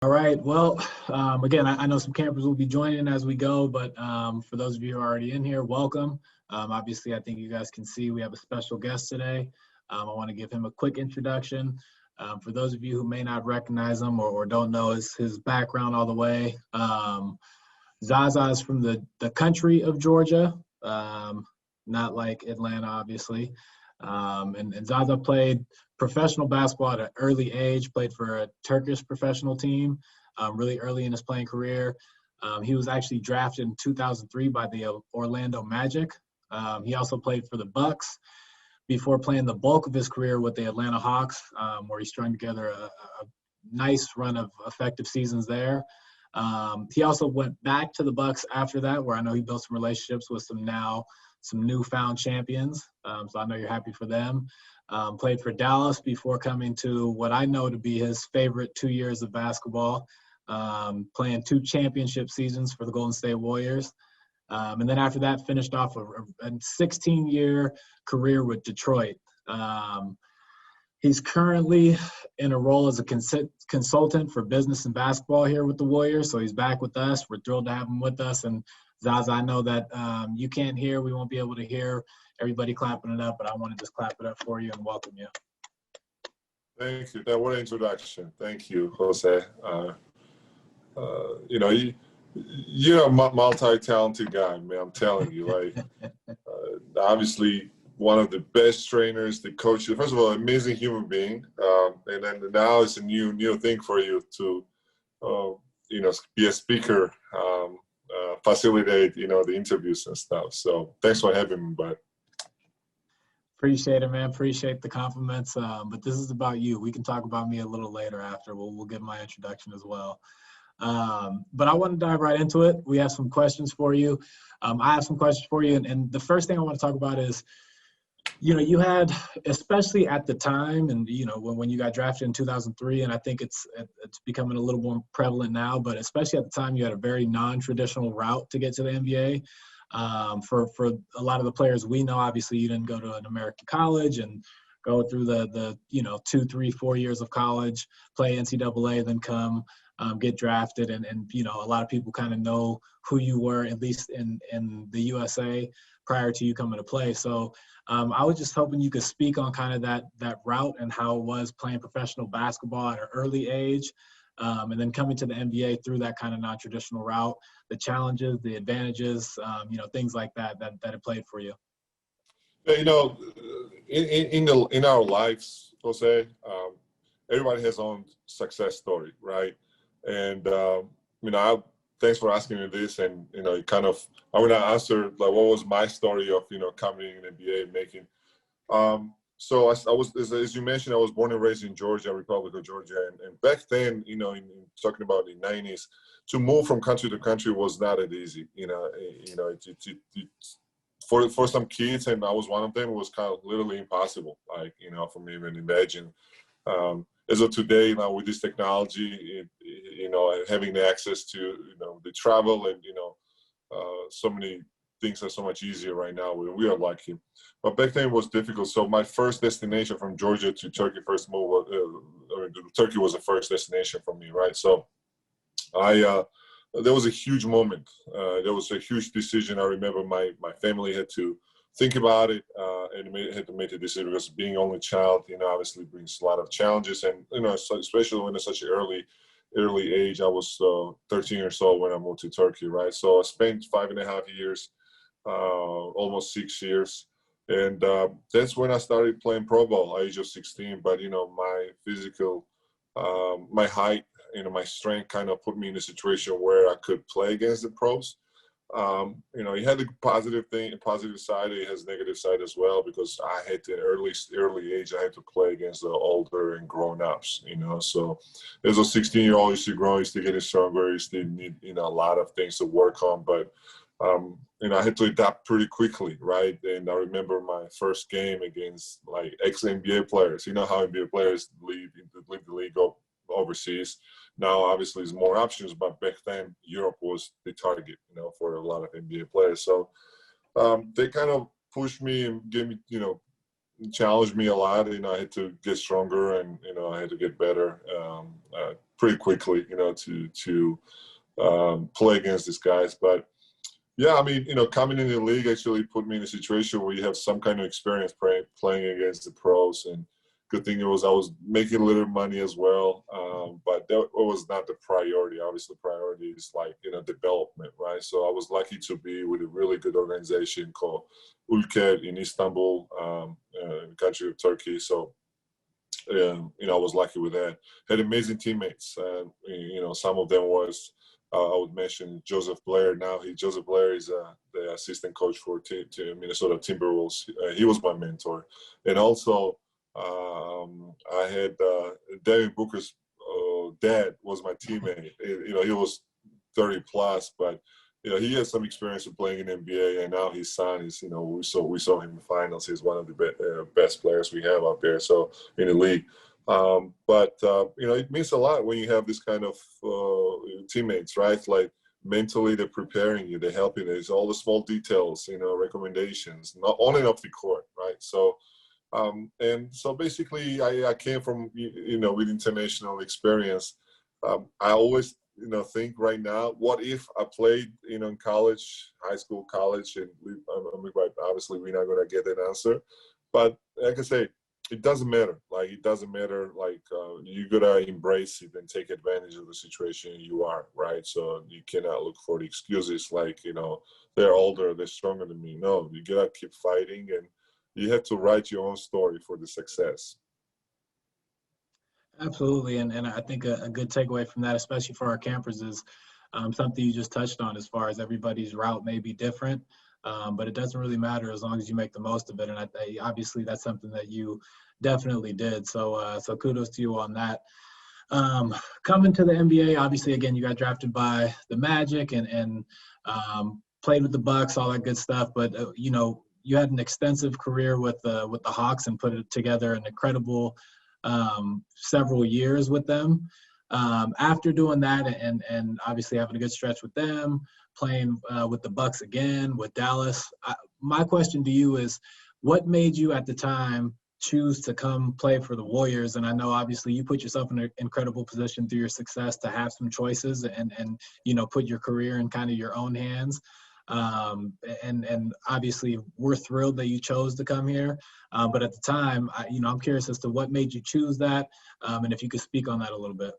All right. Well, again, I know some campers will be joining as we go, but for those of you who are already in here, welcome. Obviously, I think you guys can see we have a special guest today. I want to give him a quick introduction. For those of you who may not recognize him or don't know his background all the way, Zaza is from the country of Georgia, not like Atlanta, obviously. And Zaza played professional basketball at an early age, played for a Turkish professional team really early in his playing career. He was actually drafted in 2003 by the Orlando Magic. He also played for the Bucks before playing the bulk of his career with the Atlanta Hawks, where he strung together a nice run of effective seasons there. He also went back to the Bucks after that, where I know he built some relationships with some newfound champions. So I know you're happy for them. Played for Dallas before coming to what I know to be his favorite 2 years of basketball, playing 2 championship seasons for the Golden State Warriors. And then after that, finished off a 16-year career with Detroit. He's currently in a role as a consultant for business and basketball here with the Warriors. So he's back with us. We're thrilled to have him with us. And Zaza, I know that you can't hear. We won't be able to hear everybody clapping it up, but I want to just clap it up for you and welcome you. Thank you. What an introduction. Thank you, Jose. You're a multi-talented guy, man. I'm telling you. Obviously, one of the best trainers, the coach. First of all, amazing human being, and then now it's a new thing for you to, be a speaker, facilitate, the interviews and stuff. So thanks for having me, bud. Appreciate it, man. Appreciate the compliments. But this is about you. We can talk about me a little later after. We'll get my introduction as well. But I want to dive right into it. We have some questions for you. I have some questions for you. And the first thing I want to talk about is, you had, especially at the time, and, when you got drafted in 2003, and I think it's becoming a little more prevalent now, but especially at the time, you had a very non-traditional route to get to the NBA. For a lot of the players we know, obviously you didn't go to an American college and go through the 2, 3, 4 years of college, play NCAA, then come get drafted. And a lot of people kind of know who you were, at least in the USA, prior to you coming to play. So I was just hoping you could speak on kind of that route and how it was playing professional basketball at an early age. And then coming to the NBA through that kind of non-traditional route, the challenges, the advantages, things like that it played for you. Yeah, in our lives, Jose, everybody has own success story, right? And thanks for asking me this. And I want to answer what was my story of coming in the NBA and making. So I was, as you mentioned, I was born and raised in Georgia, Republic of Georgia, and back then, in talking about the 90s, to move from country to country was not that easy. For some kids, and I was one of them, it was kind of literally impossible. For me to even imagine. As of today, now with this technology, having the access to the travel and so many things are so much easier right now. We are lucky. But back then it was difficult. So my first destination from Georgia to Turkey, Turkey was the first destination for me, right? So there was a huge moment. There was a huge decision. I remember my family had to think about it and had to make a decision because being only child, obviously brings a lot of challenges. And, especially when it's such an early age. I was 13 years old when I moved to Turkey, right? So I spent 5.5 years, almost 6 years. And that's when I started playing pro ball at age of 16. But, my physical, my height, my strength kind of put me in a situation where I could play against the pros. It had the positive side. It has negative side as well, because I had to early age, I had to play against the older and grown-ups, So as a 16-year-old, you still growing, you still getting stronger, you still need, a lot of things to work on. But, I had to adapt pretty quickly, right? And I remember my first game against ex-NBA players. You know how NBA players leave the league overseas. Now, obviously, there's more options, but back then, Europe was the target, for a lot of NBA players. So they kind of pushed me and gave me, challenged me a lot. I had to get stronger, and I had to get better pretty quickly, to play against these guys. But yeah, I mean, coming in the league actually put me in a situation where you have some kind of experience playing against the pros. And good thing was I was making a little money as well, but that was not the priority. Obviously, priority is like development, right? So I was lucky to be with a really good organization called Ülker in Istanbul, in the country of Turkey. So I was lucky with that. Had amazing teammates. Some of them was I would mention Joseph Blair. Joseph Blair is the assistant coach for Minnesota Timberwolves. He was my mentor, and also I had Devin Booker's dad was my teammate. He was 30 plus, but he has some experience of playing in the NBA, and now his son is, we saw him in the finals. He's one of the best players we have out there, so in the league. But it means a lot when you have this kind of teammates, right? Like mentally, they're preparing you, they're helping you. It's all the small details, recommendations, not on and off the court, right? So, and so basically, I came from, with international experience. I always think right now, what if I played, in college, high school, college, and obviously we're not going to get that answer. But like I say, it doesn't matter. Like, it doesn't matter. Like, you got to embrace it and take advantage of the situation you are, right? So you cannot look for the excuses like, they're older, they're stronger than me. No, you got to keep fighting, and you have to write your own story for the success. Absolutely, and I think a good takeaway from that, especially for our campers, is something you just touched on as far as everybody's route may be different, but it doesn't really matter as long as you make the most of it. And obviously that's something that you definitely did. So kudos to you on that. Coming to the NBA, obviously, again, you got drafted by the Magic and played with the Bucks, all that good stuff. But you had an extensive career with the Hawks and put it together an incredible several years with them. After doing that and obviously having a good stretch with them, playing with the Bucks again, with Dallas, my question to you is, what made you at the time choose to come play for the Warriors? And I know obviously you put yourself in an incredible position through your success to have some choices and put your career in kind of your own hands. And obviously we're thrilled that you chose to come here. But at the time, I'm curious as to what made you choose that, and if you could speak on that a little bit.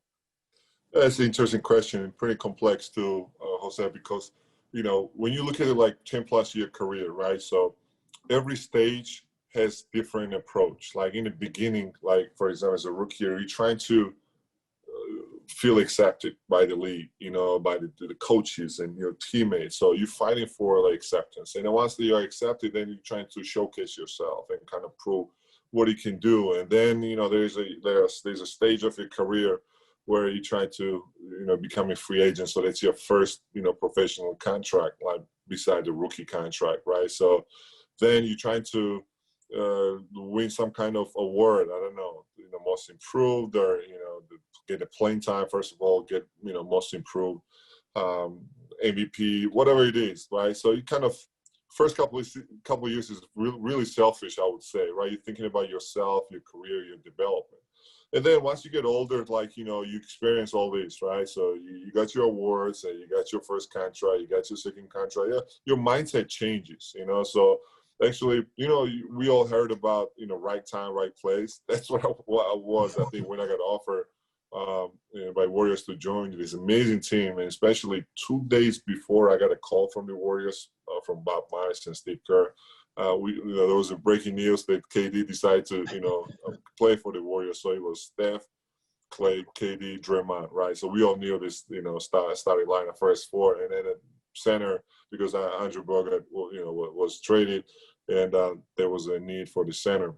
That's an interesting question, pretty complex too, Jose, because, when you look at it like 10 plus year career, right? So every stage has different approach. Like in the beginning, like for example, as a rookie, you're trying to feel accepted by the league, by the coaches and your teammates. So you're fighting for like acceptance. And then once you are accepted, then you're trying to showcase yourself and kind of prove what you can do. And then, there's a stage of your career where you try to, become a free agent. So that's your first, professional contract, like beside the rookie contract, right? So then you're trying to win some kind of award. I don't know, most improved, or get a playing time first of all, get most improved, MVP, whatever it is, right? So you kind of first couple of years is really selfish, I would say, right? You're thinking about yourself, your career, your development. And then once you get older, like, you experience all this, right? So you got your awards, and you got your first contract, you got your second contract. Yeah, your mindset changes, So actually, we all heard about, right time, right place. That's what I was, I think, when I got offered by Warriors to join this amazing team. And especially 2 days before I got a call from the Warriors, from Bob Myers and Steve Kerr, there was a breaking news that KD decided to, play for the Warriors. So it was Steph, Clay, KD, Draymond, right? So we all knew this, starting lineup, first four, and then at center, because Andrew Bogut, was traded, and there was a need for the center.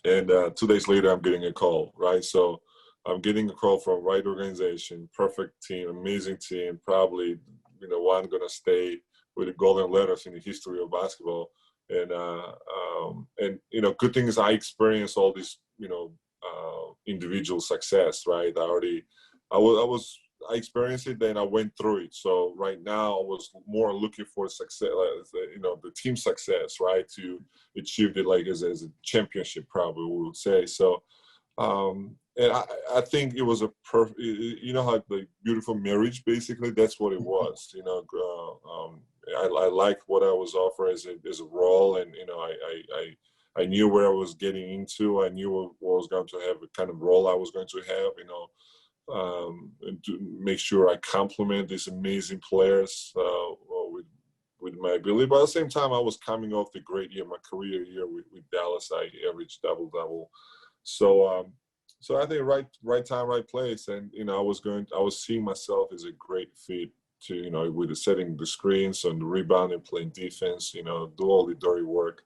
And 2 days later, I'm getting a call, right? So I'm getting a call from right organization, perfect team, amazing team, probably, one going to stay with the golden letters in the history of basketball. And good thing is I experienced all this, individual success, right? I I experienced it, then I went through it. So right now I was more looking for success, the team success, right? To achieve it like as a championship, probably we would say. So, and I think it was a perfect, how the beautiful marriage, basically, that's what it was. I liked what I was offered as a role, and I knew where I was getting into. I knew what was going to have, the kind of role I was going to have, and to make sure I complement these amazing players with my ability. But at the same time, I was coming off the great year, my career year with Dallas. I averaged double. So I think right time, right place, and I was seeing myself as a great fit to with the setting the screens and the rebounding, playing defense, do all the dirty work,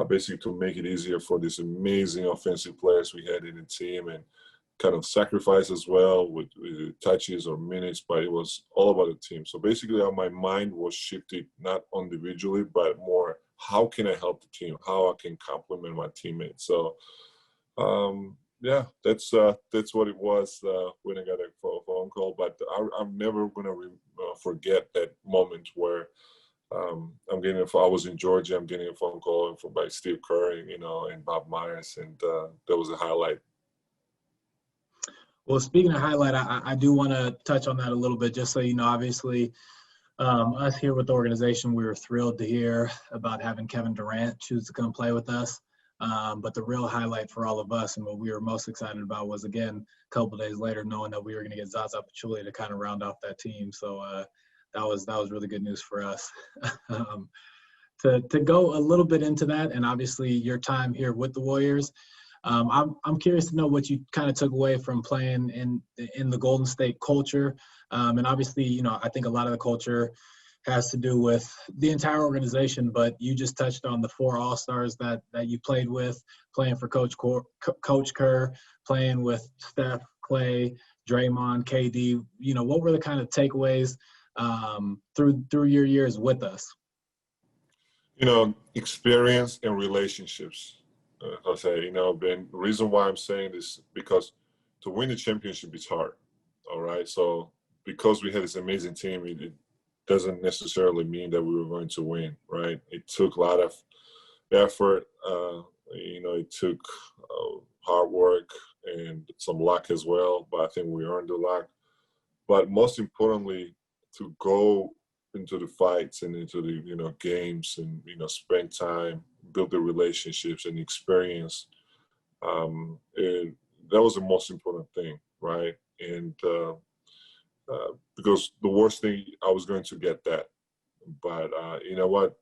basically to make it easier for these amazing offensive players we had in the team, and kind of sacrifice as well with touches or minutes, but it was all about the team. So basically my mind was shifted not individually, but more how can I help the team, how I can complement my teammates. So yeah, that's what it was when I got a phone call. But I'm never gonna forget that moment where I was in Georgia. I'm getting a phone call by Steve Kerr, and Bob Myers, and that was a highlight. Well, speaking of highlight, I do want to touch on that a little bit, just so you know. Obviously, us here with the organization, we were thrilled to hear about having Kevin Durant choose to come play with us. But the real highlight for all of us, and what we were most excited about, was, again, a couple of days later, knowing that we were going to get Zaza Pachulia to kind of round off that team. So that was really good news for us. To go a little bit into that, and obviously your time here with the Warriors, I'm curious to know what you kind of took away from playing in the Golden State culture. And obviously, I think a lot of the culture has to do with the entire organization, but you just touched on the 4 All-Stars that you played with, playing for Coach Kerr, playing with Steph, Clay, Draymond, KD. What were the kind of takeaways through your years with us? Experience and relationships. I'll say, the reason why I'm saying this, because to win the championship is hard. All right. So because we had this amazing team, it doesn't necessarily mean that we were going to win. Right. It took a lot of effort. It took hard work and some luck as well. But I think we earned the luck. But most importantly, to go into the fights and into the games and spend time, build the relationships and experience. And that was the most important thing, right? And because the worst thing, I was going to get that, but you know what?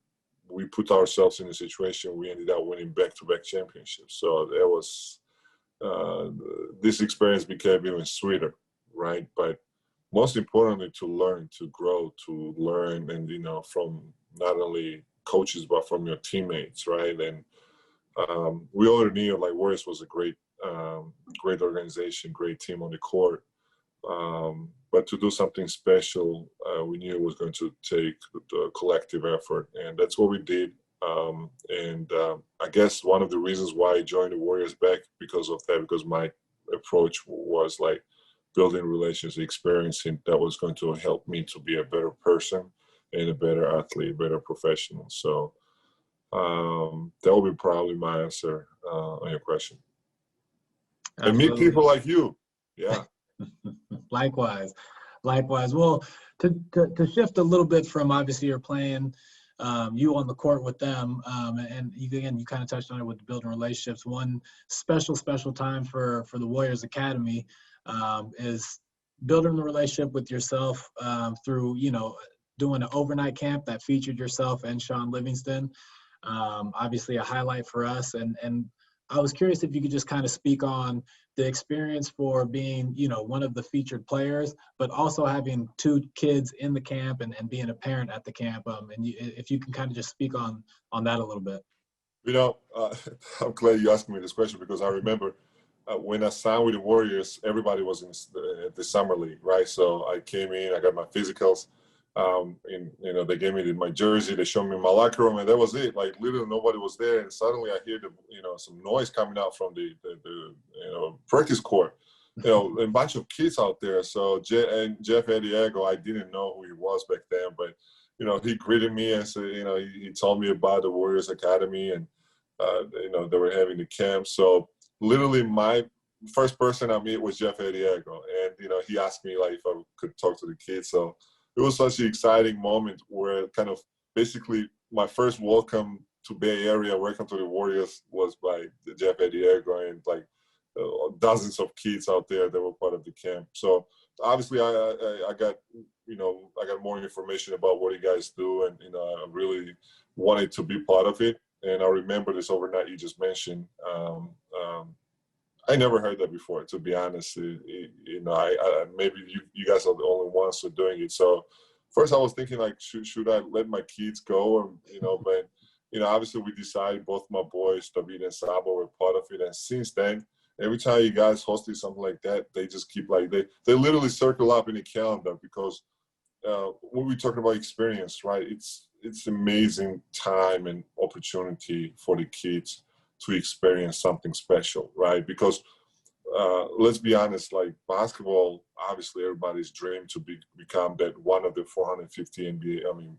We put ourselves in a situation. We ended up winning back-to-back championships. So there was this experience became even sweeter, right? But most importantly, to learn, to grow, to learn, and from not only coaches but from your teammates, right? And we already knew like Warriors was a great organization, great team on the court. But to do something special, we knew it was going to take the collective effort, and that's what we did. I guess one of the reasons why I joined the Warriors back because of that, because my approach was like building relations, experiencing that was going to help me to be a better person and a better athlete, a better professional. So that will be probably my answer on your question. Absolutely. And meet people like you. Yeah. Likewise. Well, to shift a little bit from obviously you're playing you on the court with them, and again, you kind of touched on it with the building relationships. One special time for the Warriors Academy is building the relationship with yourself through, doing an overnight camp that featured yourself and Sean Livingston. Obviously a highlight for us. And I was curious if you could just kind of speak on the experience for being, one of the featured players, but also having 2 kids in the camp and being a parent at the camp. If you can kind of just speak on that a little bit. I'm glad you asked me this question, because I remember when I signed with the Warriors, everybody was in the summer league, right? So I came in, I got my physicals, and they gave me my jersey, they showed me my locker room, and that was it. Like literally nobody was there, and suddenly I hear some noise coming out from the practice court. a bunch of kids out there. So Jeff Ediego, I didn't know who he was back then, but he greeted me and said, he told me about the Warriors Academy, and they were having the camp. So literally my first person I met was Jeff Ediego, and he asked me like if I could talk to the kids. So it was such an exciting moment where kind of basically my first welcome to Bay Area, welcome to the Warriors, was by Jeff Ediego, and like dozens of kids out there that were part of the camp. So obviously I got I got more information about what you guys do, and I really wanted to be part of it. And I remember this overnight you just mentioned. I never heard that before, to be honest. I maybe you guys are the only ones who are doing it. So first I was thinking like, should I let my kids go? And but obviously we decided, both my boys, David and Sabo, were part of it. And since then, every time you guys hosted something like that, they just keep like they literally circle up in the calendar, because when we're talking about experience, right? It's amazing time and opportunity for the kids to experience something special, right? Because let's be honest, like basketball, obviously everybody's dream to become that one of the 450 NBA,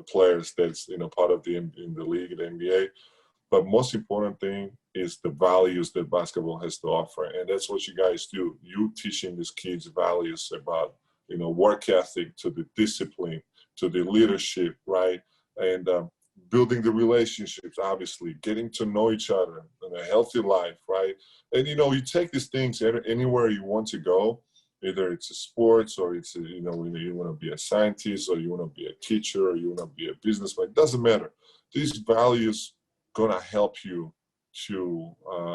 players that's part of in the league, the NBA. But most important thing is the values that basketball has to offer, and that's what you guys do. You teaching these kids values about work ethic, to the discipline, to the leadership, right? And building the relationships, obviously, getting to know each other, and a healthy life, right? And you take these things anywhere you want to go, either it's a sports, or it's you want to be a scientist, or you want to be a teacher, or you want to be a businessman. It doesn't matter. These values gonna help you to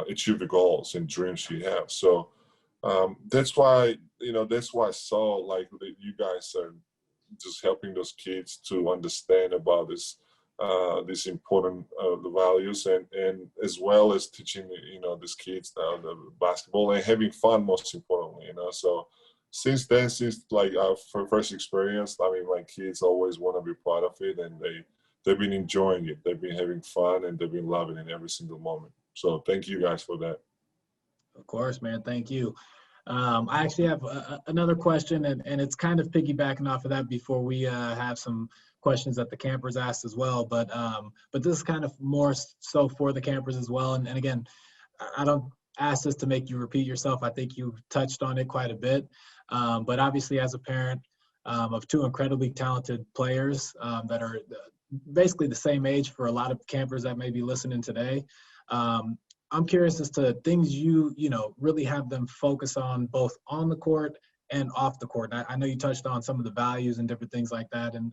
achieve the goals and dreams you have. So that's why I saw like that you guys are just helping those kids to understand about this important the values, and as well as teaching these kids the basketball and having fun, most importantly. So since then, since like our first experience, I mean, my kids always want to be part of it, and they've been enjoying it. They've been having fun, and they've been loving it every single moment. So thank you guys for that. Of course, man. Thank you. I actually have another question, and it's kind of piggybacking off of that before we have some questions that the campers asked as well. But this is kind of more so for the campers as well. And again, I don't ask this to make you repeat yourself. I think you've touched on it quite a bit. But obviously, as a parent of two incredibly talented players that are basically the same age for a lot of campers that may be listening today, I'm curious as to things you really have them focus on, both on the court and off the court. I know you touched on some of the values and different things like that. And,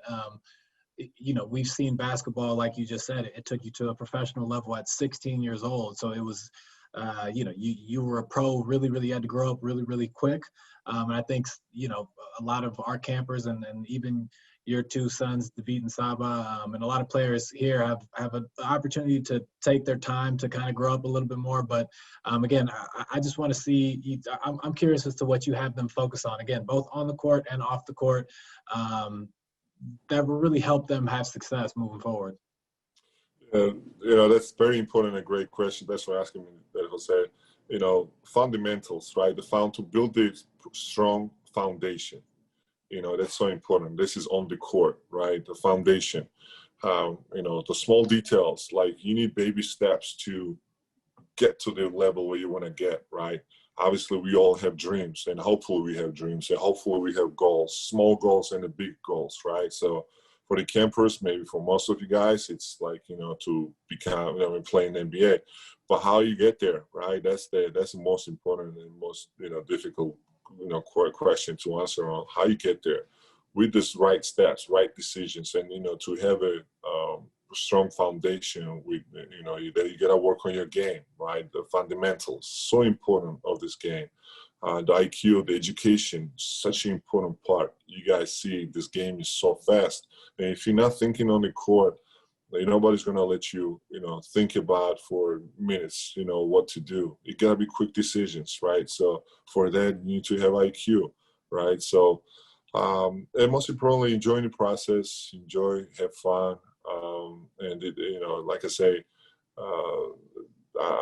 we've seen basketball, like you just said, it took you to a professional level at 16 years old. So it was, you were a pro, really, really had to grow up really, really quick. And I think, a lot of our campers and even your two sons, David and Saba, and a lot of players here have an opportunity to take their time to kind of grow up a little bit more. But again, I just want to see, I'm curious as to what you have them focus on, again, both on the court and off the court, that will really help them have success moving forward. That's very important and a great question. That's why asking me that, Jose. Fundamentals, right? To build a strong foundation. That's so important. This is on the court, right? The foundation. The small details, like you need baby steps to get to the level where you want to get, right? Obviously, we all have dreams, and hopefully we have dreams, and hopefully we have goals, small goals and the big goals, right? So for the campers, maybe for most of you guys, it's like, to become, playing NBA. But how you get there, right? That's the most important and most, difficult, question to answer on how you get there with this right steps, right decisions, and, to have a strong foundation with, you got to work on your game, right? The fundamentals, so important of this game. The IQ, the education, such an important part. You guys see this game is so fast. And if you're not thinking on the court, nobody's going to let you, think about for minutes, what to do. It got to be quick decisions, right? So for that, you need to have IQ, right? So, and most importantly, enjoy the process, have fun. And, like I say,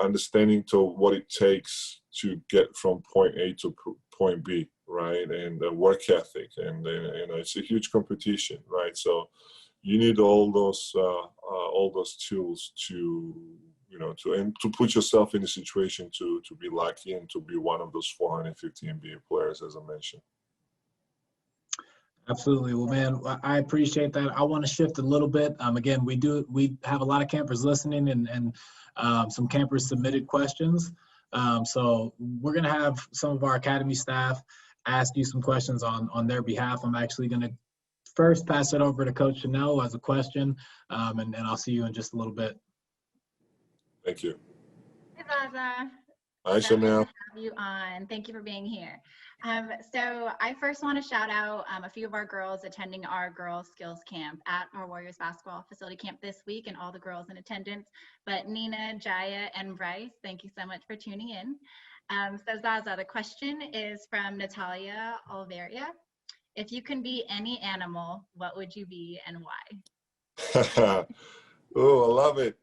understanding to what it takes to get from point A to point B, right? And work ethic, and it's a huge competition, right? So you need all those tools to to put yourself in a situation to be lucky and to be one of those 450 NBA players, as I mentioned. Absolutely. Well, man, I appreciate that. I want to shift a little bit. Again, we have a lot of campers listening, and some campers submitted questions. So we're going to have some of our academy staff ask you some questions on their behalf. I'm actually going to first pass it over to Coach Chanel as a question, and I'll see you in just a little bit. Thank you. Hey, Zaza. Hi, Chanel. Have you on. Thank you for being here. So I first want to shout out a few of our girls attending our girls skills camp at our Warriors basketball facility camp this week, and all the girls in attendance. But Nina, Jaya, and Bryce, thank you so much for tuning in. So Zaza, the question is from Natalia Olveria. If you can be any animal, what would you be and why? Oh, I love it.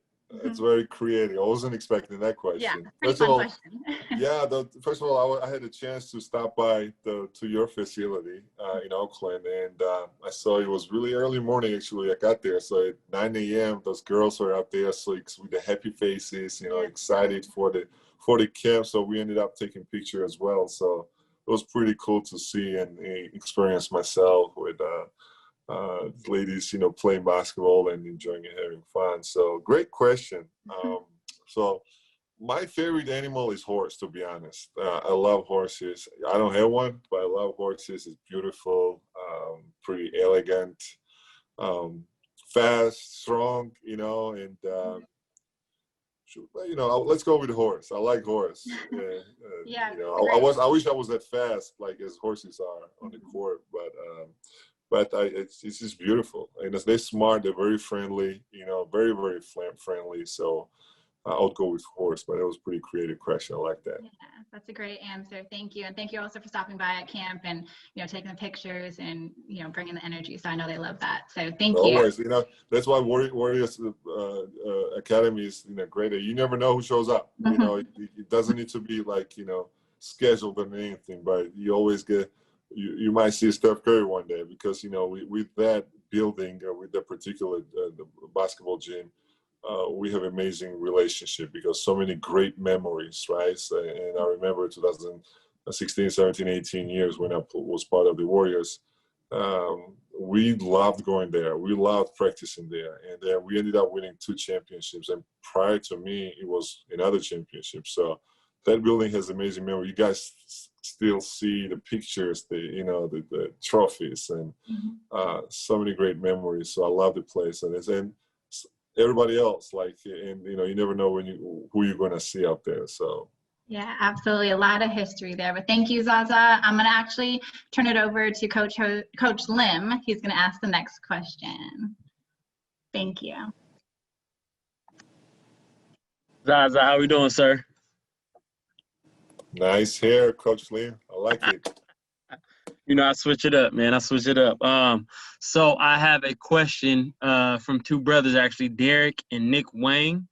It's very creative. I wasn't expecting that question. Yeah, pretty fun question. First of all, I had a chance to stop by to your facility in Oakland, and I saw it was really early morning. Actually, I got there, so at 9 a.m. those girls were out there, so with the happy faces, excited for the camp. So we ended up taking pictures as well. So it was pretty cool to see and experience myself with ladies, playing basketball and enjoying and having fun. So great question. So my favorite animal is horse, to be honest. I love horses. I don't have one, but I love horses. It's beautiful, pretty elegant, fast, strong, and let's go with horse. I like horse. I wish I was that fast, like as horses are on the court, but it's just beautiful. And they're smart. They're very friendly. Very, very friendly. So I would go with horse. But it was a pretty creative question. I like that. Yeah, that's a great answer. Thank you, and thank you also for stopping by at camp and taking the pictures and bringing the energy. So I know they love that. So thank you. Always. That's why Warriors Academy is great. You never know who shows up. It doesn't need to be like scheduled or anything, but you always get. You might see Steph Curry one day because with that building or with that particular the basketball gym, we have amazing relationship because so many great memories, right? And I remember 2016, 17, 18 years when I was part of the Warriors. We loved going there. We loved practicing there, and then we ended up winning 2 championships. And prior to me, it was another championship. So that building has amazing memory. You guys still see the pictures, the trophies, and so many great memories. So I love the place, and everybody else, and you never know who you're going to see out there. So yeah, absolutely, a lot of history there. But thank you, Zaza. I'm going to actually turn it over to Coach Lim. He's going to ask the next question. Thank you. Zaza, how we doing, sir? Nice hair, Coach Lim. I like it. I switch it up, man. I switch it up. So I have a question from 2 brothers, actually, Derek and Nick Wang.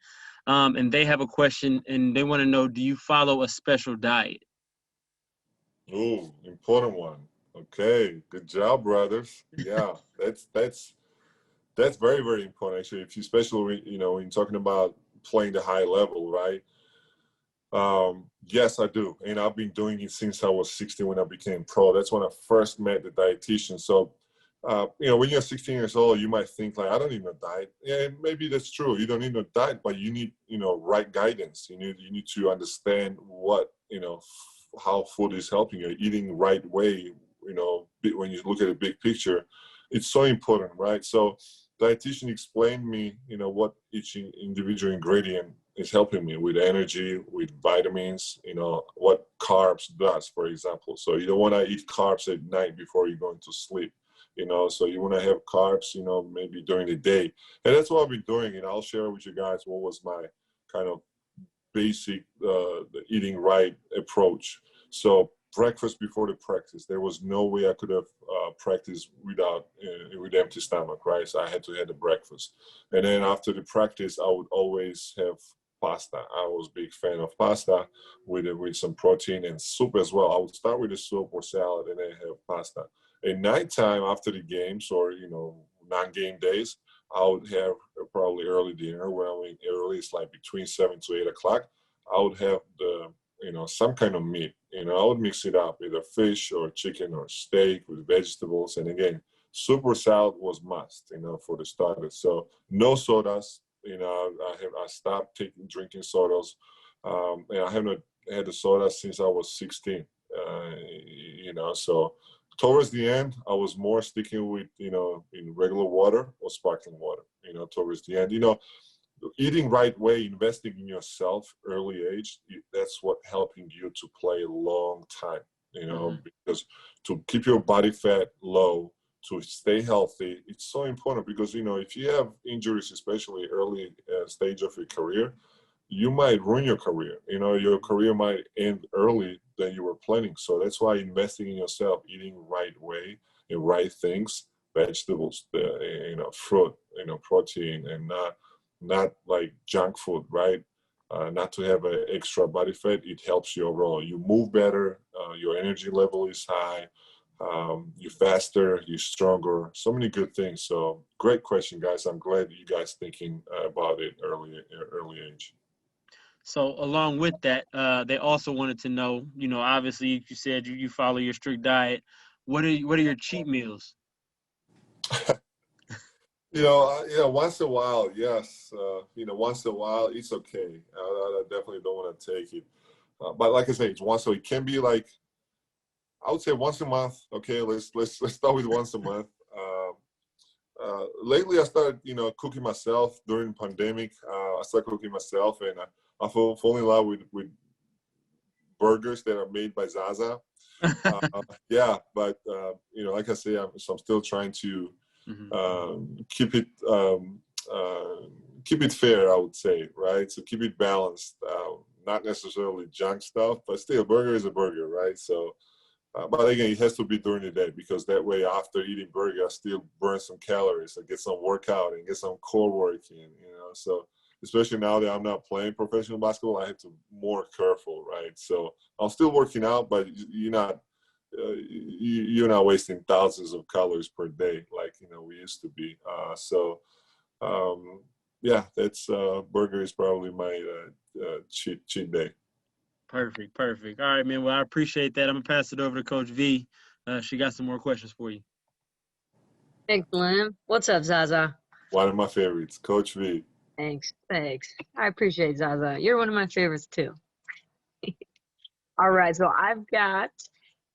And they have a question, and they want to know, do you follow a special diet? Ooh, important one. Okay, good job, brothers. Yeah, that's very, very important, actually. Especially when you're talking about playing the high level, right? Yes, I do. And I've been doing it since I was 16 when I became pro. That's when I first met the dietitian. So, when you're 16 years old, you might think I don't need no diet. And maybe that's true. You don't need no diet, but you need, right guidance. You need to understand what, how food is helping you, eating the right way, when you look at the big picture. It's so important, right? So dietitian explained me, what each individual ingredient is helping me with energy, with vitamins, what carbs does, for example. So you don't want to eat carbs at night before you're going to sleep, so you want to have carbs, maybe during the day. And that's what I've been doing. And I'll share with you guys what was my kind of basic eating right approach. So breakfast before the practice, there was no way I could have practiced with empty stomach, right? So I had to have the breakfast. And then after the practice, I would always have pasta. I was a big fan of pasta with some protein and soup as well. I would start with a soup or salad and then have pasta. At nighttime after the games or, non-game days, I would have probably early dinner. When I mean early, it's like between 7 to 8 o'clock. I would have some kind of meat. I would mix it up, either fish or chicken or steak with vegetables. And again, soup or salad was must, for the starters. So no sodas. I stopped drinking sodas. And I haven't had a soda since I was 16. So towards the end, I was more sticking with, in regular water or sparkling water, towards the end. Eating right way, investing in yourself early age, that's what helping you to play a long time, because to keep your body fat low, to stay healthy, it's so important because, if you have injuries, especially early stage of your career, you might ruin your career. Your career might end early than you were planning. So that's why investing in yourself, eating right way and right things, vegetables, fruit, protein, and not like junk food, right? Not to have an extra body fat. It helps you overall. You move better. Your energy level is high. You're faster. You're stronger. So many good things. So great question, guys. I'm glad you guys thinking about it early age. So along with that, they also wanted to know, obviously you said you follow your strict diet. What are your cheat meals? Once in a while, yes. Once in a while, it's okay. I definitely don't want to take it. But like I say, it's once. So it can be like, I would say once a month. Okay, let's start with once a month. Lately, I started, cooking myself during the pandemic. I started cooking myself, and I fall in love with burgers that are made by Zaza. Yeah, but like I say, I'm still trying to keep it fair, I would say, right? So keep it balanced, not necessarily junk stuff, but still, a burger is a burger, right? So, but again, it has to be during the day because that way, after eating burger, I still burn some calories, I get some workout and get some core work in, So, especially now that I'm not playing professional basketball, I have to be more careful, right? So I'm still working out, but you're not wasting thousands of calories per day like we used to be. Yeah, that's burger is probably my cheat day. Perfect. All right, man. Well, I appreciate that. I'm gonna pass it over to Coach V. She got some more questions for you. Thanks, Lim. What's up, Zaza? One of my favorites, Coach V. Thanks. I appreciate Zaza. You're one of my favorites too. All right, so I've got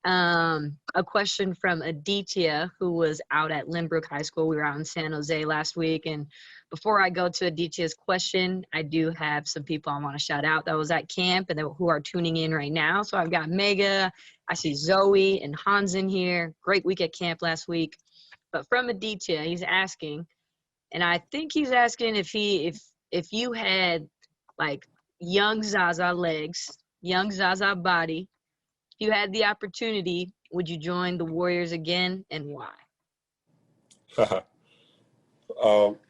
a question from Aditya, who was out at Lynbrook High School. We were out in San Jose last week. And before I go to Aditya's question, I do have some people I want to shout out that was at camp and who are tuning in right now. So I've got Mega, I see Zoe and Hans in here. Great week at camp last week. But from Aditya, he's asking, and I think he's asking if you had like young Zaza legs, young Zaza body, if you had the opportunity, would you join the Warriors again, and why?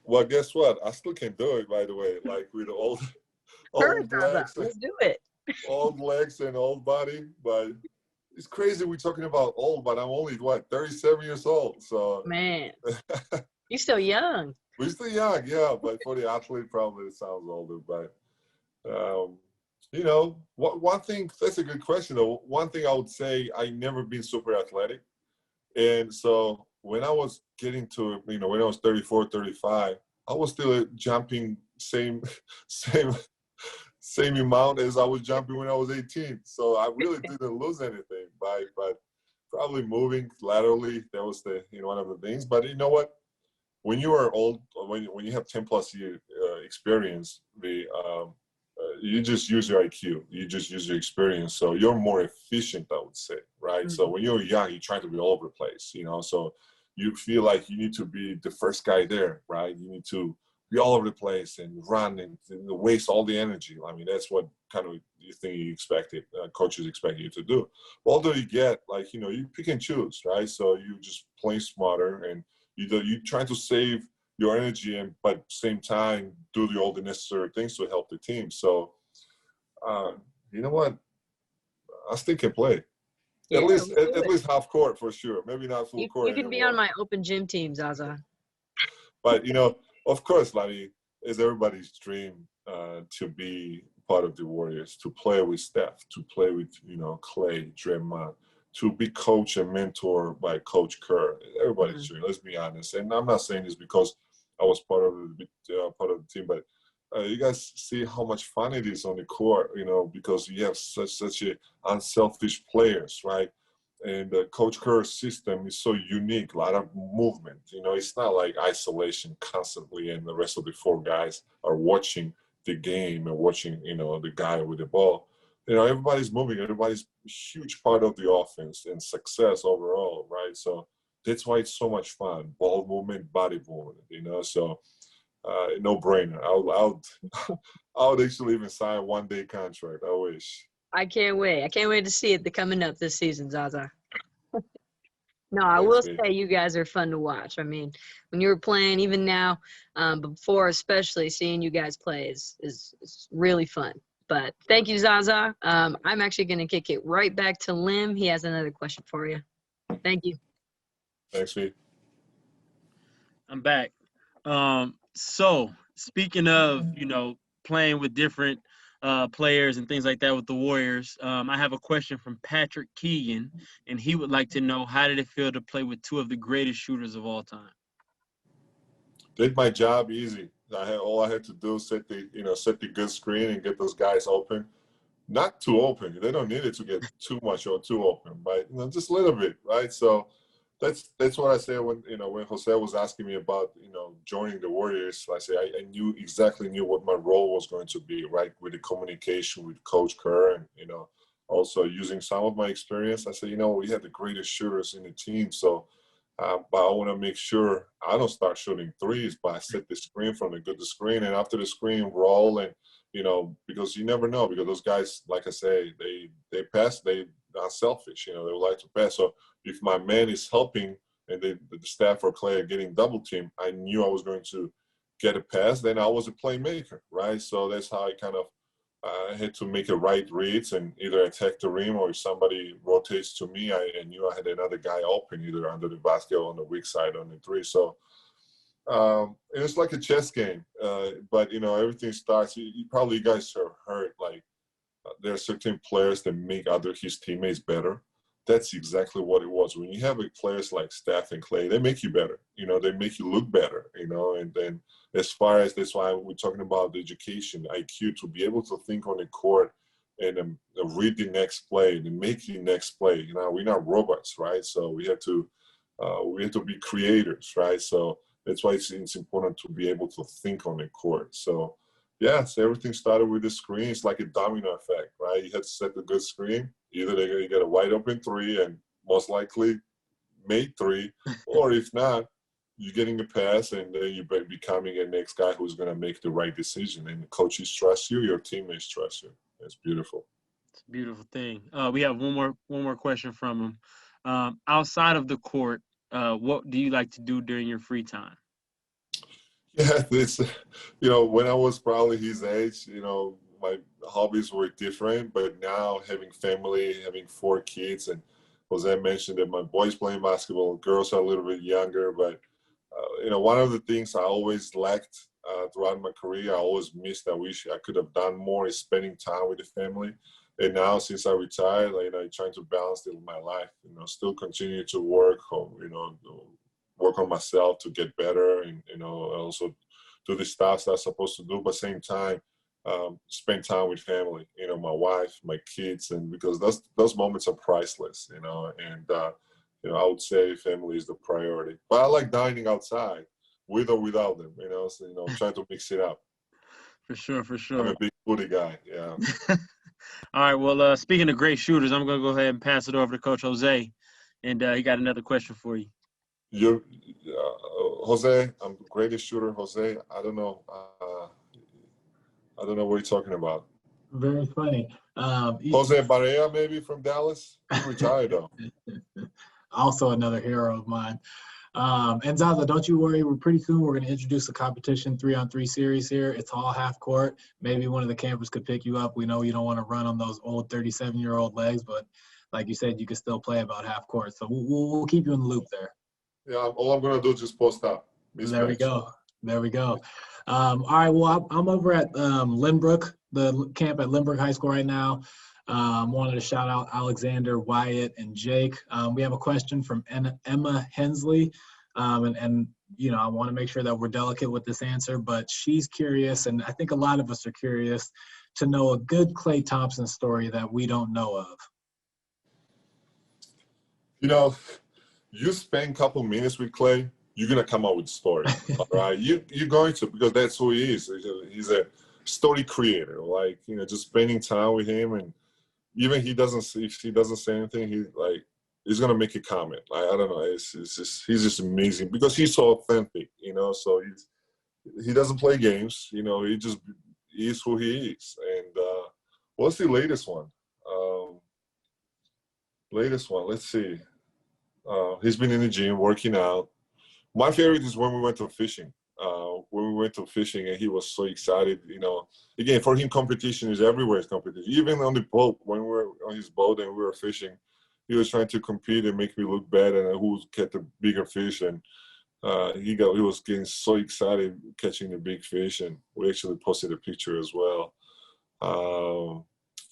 Well, guess what? I still can do it, by the way, like with old legs. Let's do it. Old legs and old body, but it's crazy we're talking about old, but I'm only, 37 years old, so. Man, you're still young. We're still young, yeah, but for the athlete, probably it sounds older, but. One thing, that's a good question though. One thing I would say, I never been super athletic. And so when I was getting to, when I was 34, 35, I was still jumping same amount as I was jumping when I was 18. So I really didn't lose anything but probably moving laterally, that was one of the things. But you know what? When you are old, when you have 10 plus year experience, you just use your IQ. You just use your experience. So you're more efficient, I would say, right? Mm-hmm. So when you're young, you're trying to be all over the place, so you feel like you need to be the first guy there, right? You need to be all over the place and run and waste all the energy. I mean, that's what kind of you think you expected, coaches expect you to do. But although you get, you pick and choose, right? So you just play smarter and you're trying to save your energy, and but at the same time do all the necessary things to help the team. So you know what, I still can play. Yeah, At least half court for sure. Maybe not full court you can be anymore. on my open gym team, Zaza. But of course, Larry, it's everybody's dream to be part of the Warriors, to play with Steph, to play with Clay, Draymond, to be coached and mentored by Coach Kerr. Everybody's dream. Let's be honest. And I'm not saying this because I was part of the team, but you guys see how much fun it is on the court, because you have such a unselfish players, right? And Coach Kerr's system is so unique, a lot of movement. It's not like isolation constantly and the rest of the four guys are watching the game and watching, the guy with the ball. Everybody's moving. Everybody's a huge part of the offense and success overall, right? So that's why it's so much fun. Ball movement, body movement, so no brainer. I would actually even sign a one-day contract. I wish. I can't wait. I can't wait to see it coming up this season, Zaza. No, I Thanks, will mate. say you guys are fun to watch. I mean, when you were playing, even now, before especially, seeing you guys play is really fun. But thank you, Zaza. I'm actually going to kick it right back to Lim. He has another question for you. Thank you. Thanks, Pete. I'm back. So speaking of, playing with different players and things like that with the Warriors, I have a question from Patrick Keegan, and he would like to know, how did it feel to play with two of the greatest shooters of all time? Did my job easy. All I had to do set the good screen and get those guys open. Not too open. They don't need it to get too much or too open, but just a little bit, right? So that's what I said when Jose was asking me about joining the Warriors. I said I exactly knew what my role was going to be, right? With the communication with Coach Kerr and also using some of my experience. I said we had the greatest shooters in the team, so but I want to make sure I don't start shooting threes, but I set the screen from the good to screen, and after the screen roll, and because you never know, because those guys, like I say, they pass, they are selfish, they would like to pass. So if my man is helping and the staff or Clay are getting double team, I knew I was going to get a pass. Then I was a playmaker, right? So that's how I kind of had to make a right reads and either attack the rim, or if somebody rotates to me, I knew I had another guy open either under the basket or on the weak side on the three. So it was like a chess game, but everything starts. You guys have heard, like there are certain players that make his teammates better. That's exactly what it was. When you have players like Steph and Clay, they make you better. They make you look better. And then as far as that's why we're talking about the education, IQ, to be able to think on the court and read the next play and make the next play. We're not robots, right? So we have to be creators, right? So that's why it's important to be able to think on the court. So yeah, so everything started with the screen. It's like a domino effect, right? You had to set the good screen. Either they're going to get a wide open three and most likely made three, or if not, you're getting a pass and then you're becoming a next guy who's going to make the right decision. And the coaches trust you, your teammates trust you. It's beautiful. It's a beautiful thing. We have one more question from him. Outside of the court, what do you like to do during your free time? Yeah, it's when I was probably his age, my hobbies were different, but now having family, having 4 kids, and Jose mentioned that my boys playing basketball, girls are a little bit younger, but one of the things I always lacked throughout my career, I always missed, I wish I could have done more, is spending time with the family. And now since I retired, I'm trying to balance it with my life, still continue to work, work on myself to get better, and also do the stuff that I'm supposed to do, but same time spend time with family, my wife, my kids, and because those moments are priceless, and I would say family is the priority. But I like dining outside, with or without them, so trying to mix it up. For sure. I'm a big foodie guy, yeah. All right, well, speaking of great shooters, I'm going to go ahead and pass it over to Coach Jose, and he got another question for you. Jose, I'm the greatest shooter, Jose. I don't know what you're talking about. Very funny. Jose Barea, maybe from Dallas. He retired though. Also another hero of mine. And Zaza, don't you worry. We're pretty soon. We're going to introduce a competition 3-on-3 series here. It's all half court. Maybe one of the campers could pick you up. We know you don't want to run on those old 37-year-old legs, but like you said, you can still play about half court. So we'll keep you in the loop there. Yeah, all I'm gonna do is just post up. There we go. There we go. All right. Well, I'm over at Lynbrook, the camp at Lynbrook High School right now. Wanted to shout out Alexander, Wyatt, and Jake. We have a question from Emma Hensley. And you know, I want to make sure that we're delicate with this answer, but she's curious, and I think a lot of us are curious to know a good Klay Thompson story that we don't know of. You know, you spend a couple minutes with Klay, you're gonna come up with a story, all right? You're going to, because that's who he is. He's a story creator. Like, you know, just spending time with him, and even if he doesn't say anything, he's gonna make a comment. Like, I don't know, he's just amazing because he's so authentic, you know. So he doesn't play games, you know. He just is who he is. And what's the latest one? Let's see. He's been in the gym working out. My favorite is when we went to fishing. And he was so excited. You know, again, for him, competition is everywhere. Is competition. Even on the boat, when we were on his boat and we were fishing, he was trying to compete and make me look better and who get the bigger fish. And he was getting so excited catching the big fish. And we actually posted a picture as well.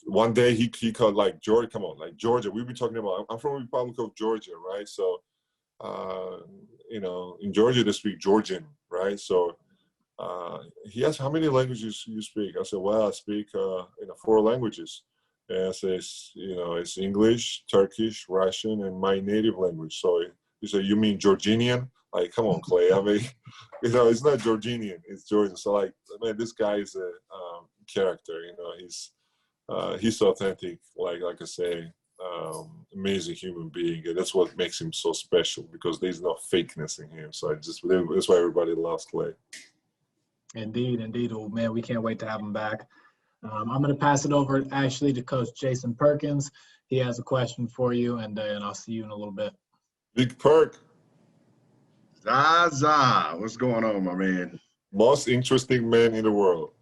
One day he called, like, Georgia, come on, like Georgia. We've been talking about, I'm from the Republic of Georgia, right? So, you know, in Georgia they speak Georgian, right? So he asked, how many languages you speak? I said, well, I speak 4 languages. And I said, you know, it's English, Turkish, Russian, and my native language. So he said, you mean Georgian? Like, come on, Klay. I mean, you know, it's not Georgian, it's Georgian. So, like, man, this guy is a character, you know. He's so authentic, like I say, amazing human being. And that's what makes him so special, because there's no fakeness in him. So that's why everybody loves Klay. Indeed. Oh, man, we can't wait to have him back. I'm going to pass it over actually to Coach Jason Perkins. He has a question for you, and I'll see you in a little bit. Big Perk. Zaza, what's going on, my man? Most interesting man in the world.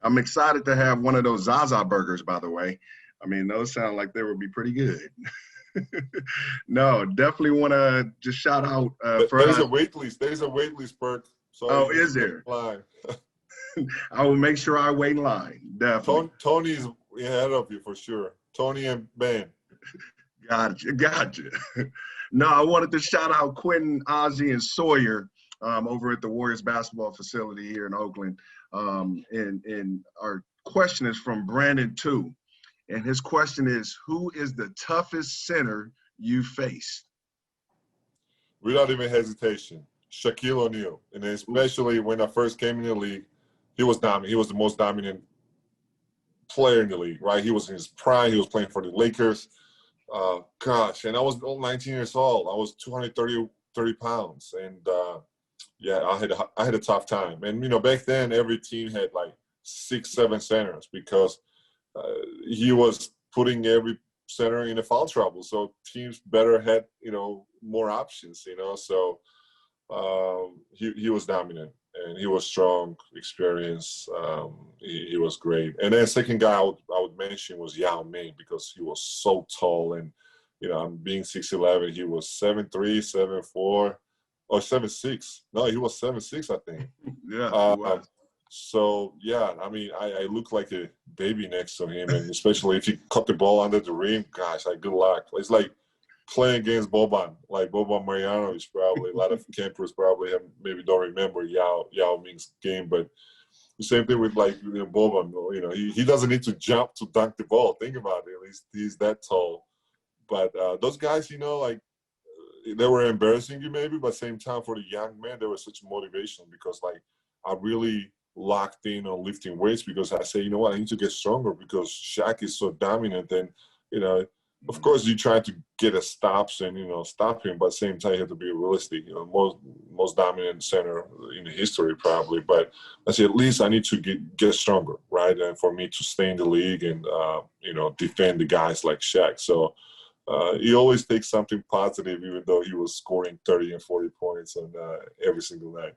I'm excited to have one of those Zaza burgers, by the way. I mean, those sound like they would be pretty good. No, definitely want to just shout out. There's a wait list. There's a wait list, Perk. So is there? I will make sure I wait in line. Definitely. Tony's ahead of you for sure. Tony and Ben. Gotcha. No, I wanted to shout out Quentin, Ozzie, and Sawyer over at the Warriors basketball facility here in Oakland. And our question is from Brandon 2. And his question is, who is the toughest center you faced? Without even hesitation, Shaquille O'Neal. And especially when I first came in the league, he was dominant. He was the most dominant player in the league, right? He was in his prime. He was playing for the Lakers. And I was 19 years old. I was 230 pounds. And, yeah, I had a tough time. And, you know, back then every team had like 6-7 centers because he was putting every center in a foul trouble. So teams better had, you know, more options, you know. So he was dominant and he was strong, experienced. He was great. And then second guy I would mention was Yao Ming because he was so tall. And, you know, being 6'11", he was 7'3", 7'4", or 7'6". No, he was 7'6", I think. Yeah. So, yeah, I mean, I look like a baby next to him, and especially if he caught the ball under the rim, gosh, like, good luck. It's like playing against Boban. Like, Boban Marjanovic probably, a lot of campers probably maybe don't remember Yao Ming's game, but the same thing with, like, you know, Boban. You know, he doesn't need to jump to dunk the ball. Think about it. At least he's that tall. But those guys, you know, like, they were embarrassing you maybe, but same time for the young man, they were such motivation because, like, I really locked in on lifting weights because I say, you know what, I need to get stronger because Shaq is so dominant. And, you know, of course you try to get a stops and, you know, stop him, but at the same time you have to be realistic. You know, most dominant center in history probably. But I say at least I need to get stronger, right? And for me to stay in the league and, you know, defend the guys like Shaq. So he always takes something positive, even though he was scoring 30 and 40 points on every single night.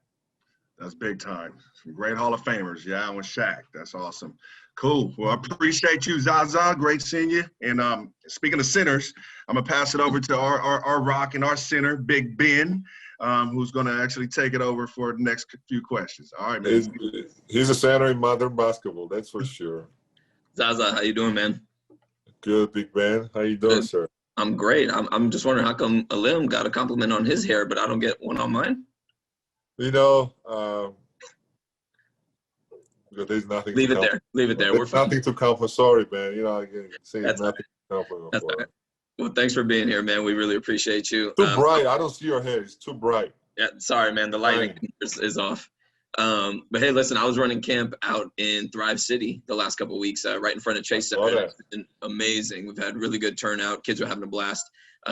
That's big time. Some great Hall of Famers. Yeah, with Shaq. That's awesome. Cool. Well, I appreciate you, Zaza. Great seeing you. And speaking of centers, I'm going to pass it over to our rock and our center, Big Ben, who's going to actually take it over for the next few questions. All right, man. He's a center in modern basketball, that's for sure. Zaza, how you doing, man? Good, Big Ben. How you doing, sir? I'm great. I'm just wondering how come Alim got a compliment on his hair, but I don't get one on mine? You know, because there's nothing. Leave it there. Leave it there. There's nothing to compliment. Sorry, man. You know, I can say That's nothing to compliment. That's all right. Well, thanks for being here, man. We really appreciate you. Too bright. I don't see your hair. It's too bright. Yeah, sorry, man. The lighting is off. But hey, listen, I was running camp out in Thrive City the last couple of weeks, right in front of Chase Center. It's been amazing. We've had really good turnout. Kids are having a blast.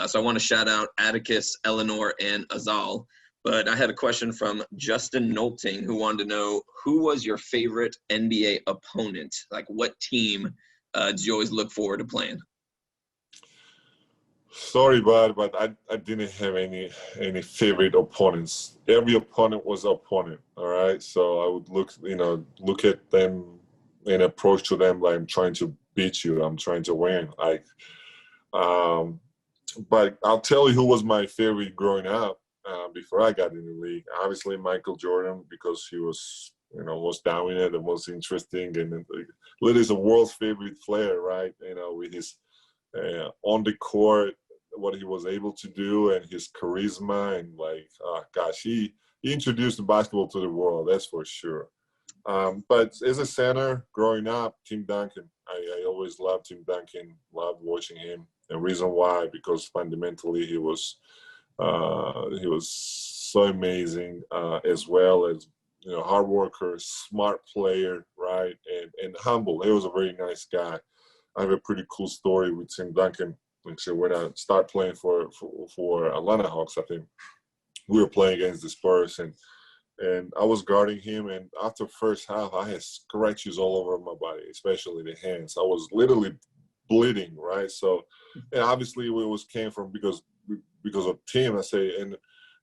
So I want to shout out Atticus, Eleanor, and Azal. But I had a question from Justin Nolting, who wanted to know, who was your favorite NBA opponent? Like, what team did you always look forward to playing? Sorry, bud, but I didn't have any favorite opponents. Every opponent was an opponent, all right? So I would look at them and approach to them like, I'm trying to beat you. I'm trying to win. But I'll tell you who was my favorite growing up before I got in the league. Obviously, Michael Jordan, because he was, most dominant and most interesting. And literally is a world's favorite player, right? With his on the court, what he was able to do and his charisma and he introduced basketball to the world, that's for sure. But as a center growing up, Tim Duncan, I always loved Tim Duncan, loved watching him. The reason why, because fundamentally he was so amazing, as well as hard worker, smart player, right, and humble. He was a very nice guy. I have a pretty cool story with Tim Duncan. So when I started playing for Atlanta Hawks, I think we were playing against the Spurs, and I was guarding him. And after first half, I had scratches all over my body, especially the hands. I was literally bleeding, right? So, and obviously it came from because of Tim. I say,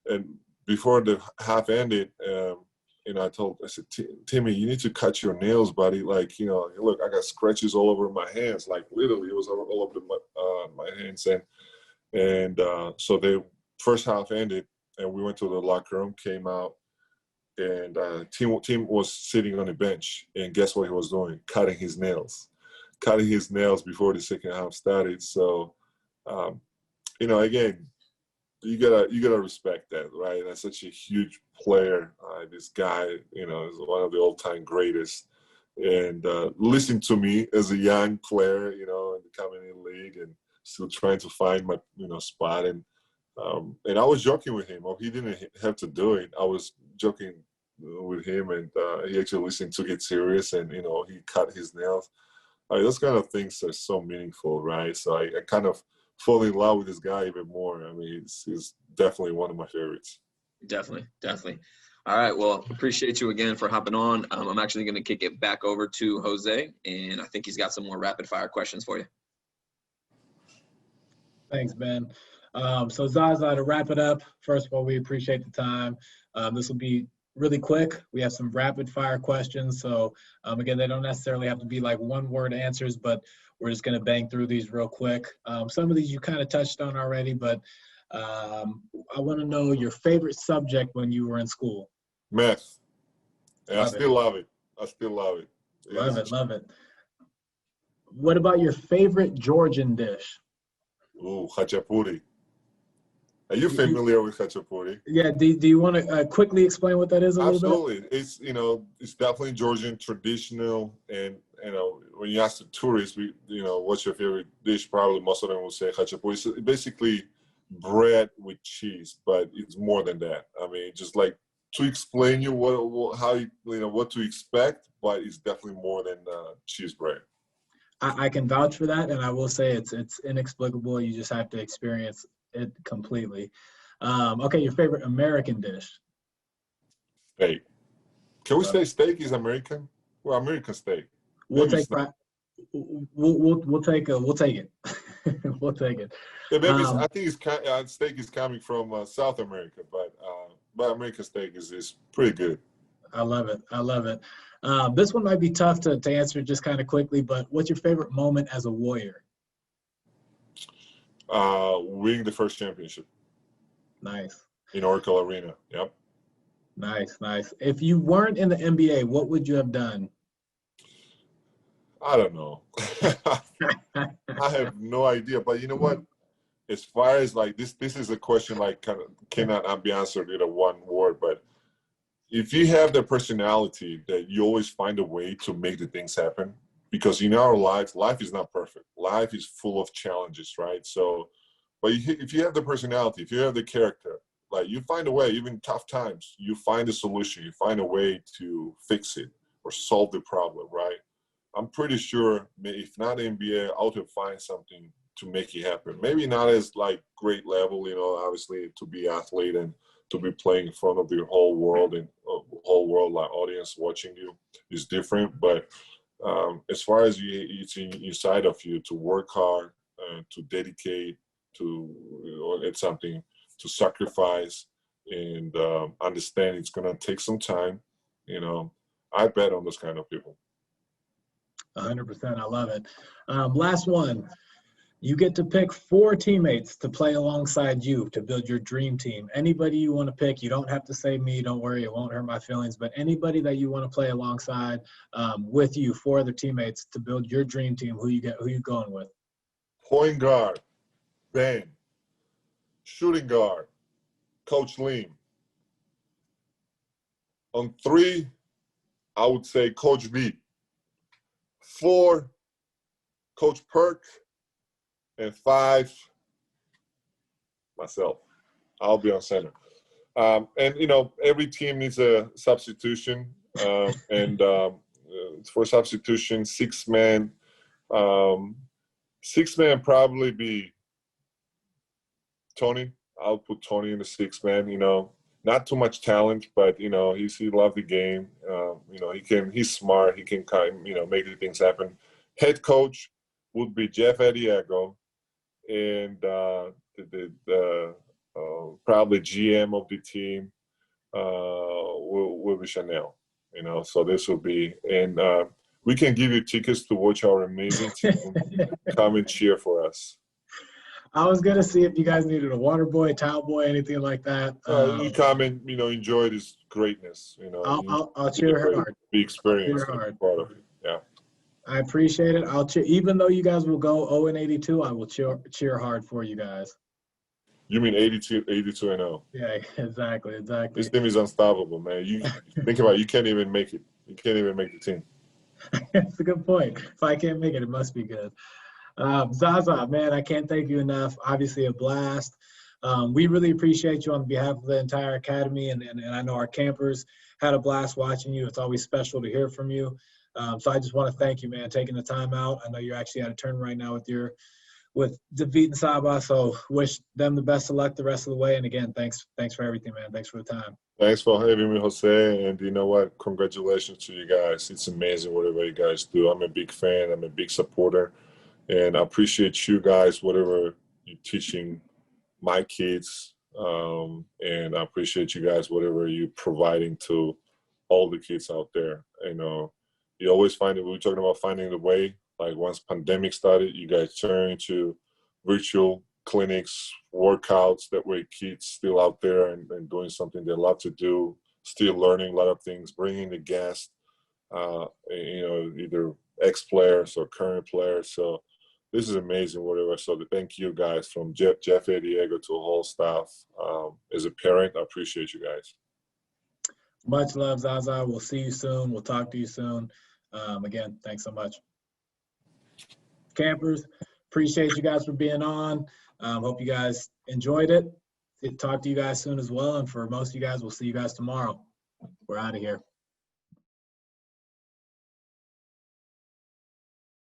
and before the half ended, I said, Timmy, you need to cut your nails, buddy. Like, look, I got scratches all over my hands. Like, literally, it was all over my hands. And so the first half ended, and we went to the locker room, came out, and Tim was sitting on the bench. And guess what he was doing? Cutting his nails before the second half started. So, again, you gotta respect that, right? That's such a huge player. This guy, is one of the all-time greatest. And listen to me as a young player, and coming in the league and still trying to find my, spot. And I was joking with him. He didn't have to do it. I was joking with him, and he actually listened to get serious, and he cut his nails. Those kind of things are so meaningful, right? So I kind of fall in love with this guy even more. I mean, he's definitely one of my favorites. Definitely. All right. Well, appreciate you again for hopping on. I'm actually going to kick it back over to Jose, and I think he's got some more rapid fire questions for you. Thanks, Ben. So Zaza, to wrap it up, first of all, we appreciate the time. This will be really quick. We have some rapid fire questions. So again, they don't necessarily have to be like one-word answers, but we're just going to bang through these real quick. Some of these you kind of touched on already, but I want to know your favorite subject when you were in school. Math. And I still love it. Love it. What about your favorite Georgian dish? Ooh, khachapuri. Are you familiar with khachapuri? Yeah. Do you want to quickly explain what that is a little bit? It's it's definitely Georgian traditional, and when you ask the tourists, what's your favorite dish? Probably most of them will say khachapuri. It's basically bread with cheese, but it's more than that. I mean, just like to explain you what to expect, but it's definitely more than cheese bread. I can vouch for that, and I will say it's inexplicable. You just have to experience it completely. Okay, your favorite American dish? Steak. Can we say steak is American? Well, American steak. We'll take fried We'll take it. We'll take it. Yeah, maybe I think steak is coming from South America, but American steak is pretty good. I love it. I love it. This one might be tough to answer just kind of quickly, but what's your favorite moment as a Warrior? Winning the first championship. Nice. In Oracle Arena. Yep. Nice, nice. If you weren't in the NBA, what would you have done? I don't know. I have no idea. But you know what? As far as like this is a question like kind of cannot be answered in a one word. But if you have the personality that you always find a way to make the things happen, because in our life is not perfect. Life is full of challenges, right? So, but if you have the personality, if you have the character, like you find a way, even tough times, you find a solution, you find a way to fix it or solve the problem, right? I'm pretty sure if not NBA, I would find something to make it happen. Maybe not as like great level, you know, obviously to be athlete and to be playing in front of the whole world and whole world like audience watching you is different. But as far as it's inside of you to work hard, to dedicate, it's something to sacrifice and understand it's going to take some time. You know, I bet on those kind of people. 100%. I love it. Last one. You get to pick 4 teammates to play alongside you to build your dream team. Anybody you want to pick. You don't have to say me. Don't worry. It won't hurt my feelings. But anybody that you want to play alongside with you, 4 other teammates to build your dream team. Who you going with? Point guard, Ben. Shooting guard, Coach Lean. On 3, I would say Coach V. 4, Coach Perk. And 5, myself. I'll be on center. And, you know, every team needs a substitution. For substitution, 6-man. 6-man probably be Tony. I'll put Tony in the 6-man, you know. Not too much talent, but, you know, he loves the game. You know, he's smart. He can kind of, you know, make the things happen. Head coach would be Jeff Adiego. And probably GM of the team will be Chanel, you know. So this will be, and we can give you tickets to watch our amazing team. Come and cheer for us. I was gonna see if you guys needed a water boy, towel boy, anything like that. You come and, you know, enjoy this greatness. You know, I'll cheer hard. Be experienced. Cheer hard. Part of it. Yeah. I appreciate it. I'll cheer, even though you guys will go 0-82. I will cheer hard for you guys. You mean 82-0? Yeah, exactly. This team is unstoppable, man. You think about it, you can't even make it. You can't even make the team. That's a good point. If I can't make it, it must be good. Zaza, man, I can't thank you enough. Obviously a blast. We really appreciate you on behalf of the entire academy, and I know our campers had a blast watching you. It's always special to hear from you. So I just want to thank you, man, taking the time out. I know you're actually out of turn right now with defeating Saba. So wish them the best of luck the rest of the way. And again, thanks for everything, man. Thanks for the time. Thanks for having me, Jose. And you know what? Congratulations to you guys. It's amazing whatever you guys do. I'm a big fan. I'm a big supporter. And I appreciate you guys, whatever you're teaching my kids. And I appreciate you guys, whatever you're providing to all the kids out there. You know, you always find it. We were talking about finding the way. Like once pandemic started, you guys turned to virtual clinics, workouts. That way kids still out there and doing something they love to do, still learning a lot of things, bringing the guests, you know, either ex-players or current players. So this is amazing, whatever. So thank you guys from Jeff Adiego to the whole staff. As a parent, I appreciate you guys. Much love, Zaza. We'll see you soon. We'll talk to you soon. Again, thanks so much. Campers, appreciate you guys for being on. Hope you guys enjoyed it. Talk to you guys soon as well. And for most of you guys, we'll see you guys tomorrow. We're out of here.